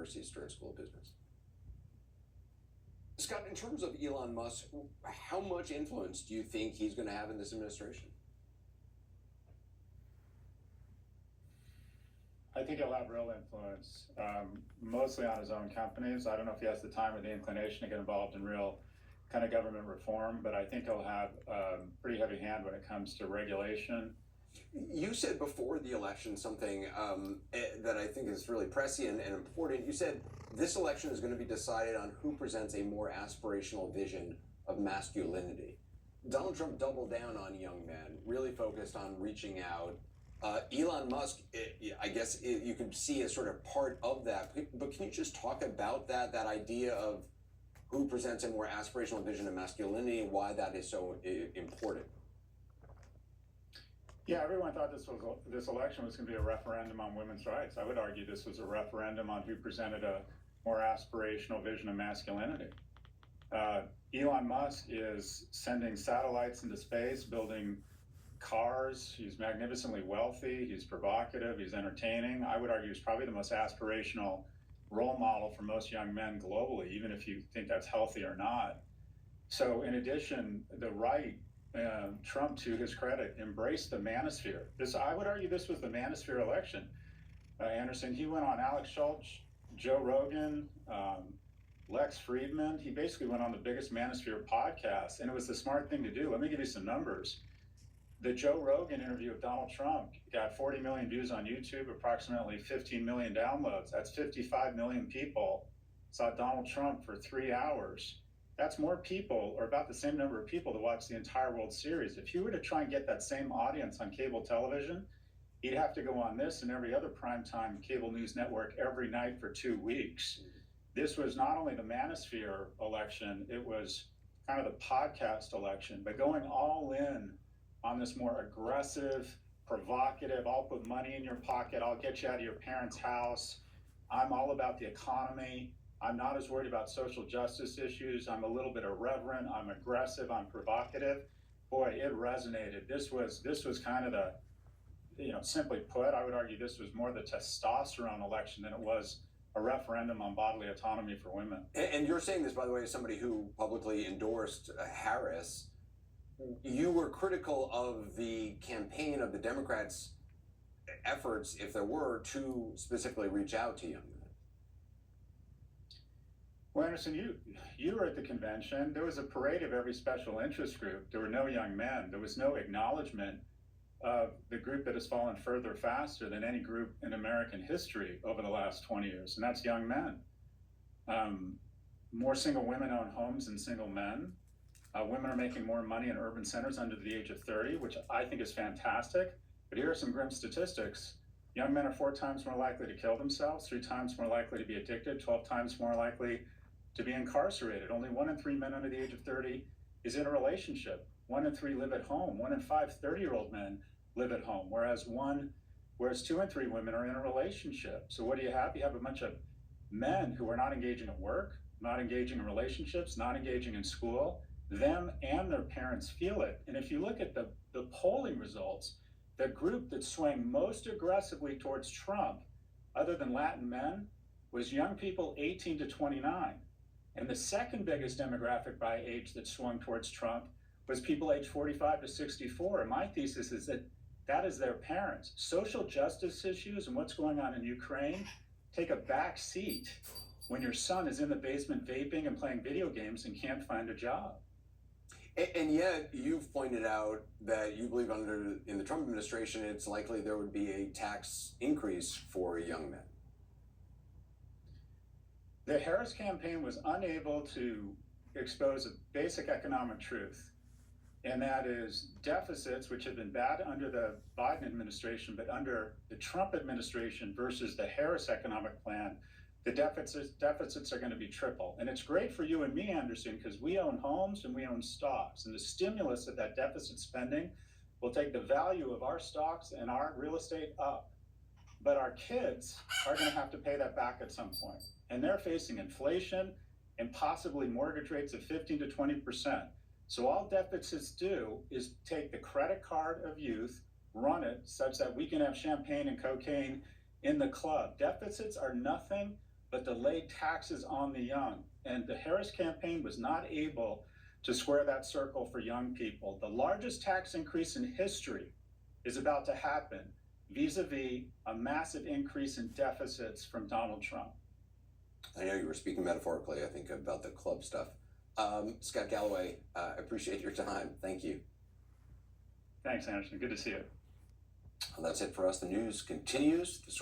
University Stern School of Business. Scott, in terms of Elon Musk, how much influence do you think he's going to have in this administration? I think he'll have real influence, mostly on his own companies. I don't know if he has the time or the inclination to get involved in real kind of government reform, but I think he'll have a pretty heavy hand when it comes to regulation. You said before the election something that I think is really prescient and important. You said this election is going to be decided on who presents a more aspirational vision of masculinity. Donald Trump doubled down on young men, really focused on reaching out. Elon Musk, I guess you could see as sort of part of that. But can you just talk about that idea of who presents a more aspirational vision of masculinity and why that is so important? Yeah, everyone thought this election was going to be a referendum on women's rights. I would argue this was a referendum on who presented a more aspirational vision of masculinity. Elon Musk is sending satellites into space, building cars. He's magnificently wealthy. He's provocative. He's entertaining. I would argue he's probably the most aspirational role model for most young men globally, even if you think that's healthy or not. So in addition, the right, Trump, to his credit, embraced the manosphere. I would argue this was the manosphere election. Anderson, he went on Alex Schultz, Joe Rogan, Lex Friedman. He basically went on the biggest manosphere podcast, and it was the smart thing to do. Let me give you some numbers. The Joe Rogan interview of Donald Trump got 40 million views on YouTube, approximately 15 million downloads. That's 55 million people saw Donald Trump for 3 hours. That's more people, or about the same number of people, to watch the entire World Series. If you were to try and get that same audience on cable television, he'd have to go on this and every other primetime cable news network every night for 2 weeks. This was not only the manosphere election, it was kind of the podcast election, but going all in on this more aggressive, provocative, I'll put money in your pocket, I'll get you out of your parents' house, I'm all about the economy, I'm not as worried about social justice issues, I'm a little bit irreverent, I'm aggressive, I'm provocative. Boy, it resonated. This was kind of the, simply put, I would argue this was more the testosterone election than it was a referendum on bodily autonomy for women. And you're saying this, by the way, as somebody who publicly endorsed Harris. You were critical of the campaign of the Democrats' efforts, if there were, to specifically reach out to young men. Well, Anderson, you were at the convention. There was a parade of every special interest group. There were no young men. There was no acknowledgement of the group that has fallen further faster than any group in American history over the last 20 years, and that's young men. More single women own homes than single men. Women are making more money in urban centers under the age of 30, which I think is fantastic. But here are some grim statistics. Young men are 4 times more likely to kill themselves, 3 times more likely to be addicted, 12 times more likely to be incarcerated. Only 1 in 3 men under the age of 30 is in a relationship. 1 in 3 live at home. 1 in 5 30-year-old men live at home, whereas 2 in 3 women are in a relationship. So what do you have? You have a bunch of men who are not engaging at work, not engaging in relationships, not engaging in school. Them and their parents feel it. And if you look at the polling results, the group that swung most aggressively towards Trump, other than Latin men, was young people 18 to 29. And the second biggest demographic by age that swung towards Trump was people aged 45 to 64. And my thesis is that is their parents. Social justice issues and what's going on in Ukraine take a back seat when your son is in the basement vaping and playing video games and can't find a job. And yet, you've pointed out that you believe in the Trump administration, it's likely there would be a tax increase for young men. The Harris campaign was unable to expose a basic economic truth, and that is deficits, which have been bad under the Biden administration, but under the Trump administration versus the Harris economic plan, the deficits are going to be triple. And it's great for you and me, Anderson, because we own homes and we own stocks. And the stimulus of that deficit spending will take the value of our stocks and our real estate up. But our kids are going to have to pay that back at some point. And they're facing inflation and possibly mortgage rates of 15 to 20%. So all deficits do is take the credit card of youth, run it such that we can have champagne and cocaine in the club. Deficits are nothing but delayed taxes on the young. And the Harris campaign was not able to square that circle for young people. The largest tax increase in history is about to happen vis-a-vis a massive increase in deficits from Donald Trump. I know you were speaking metaphorically, I think, about the club stuff. Scott Galloway, I appreciate your time. Thank you. Thanks, Anderson. Good to see you. Well, that's it for us. The news continues.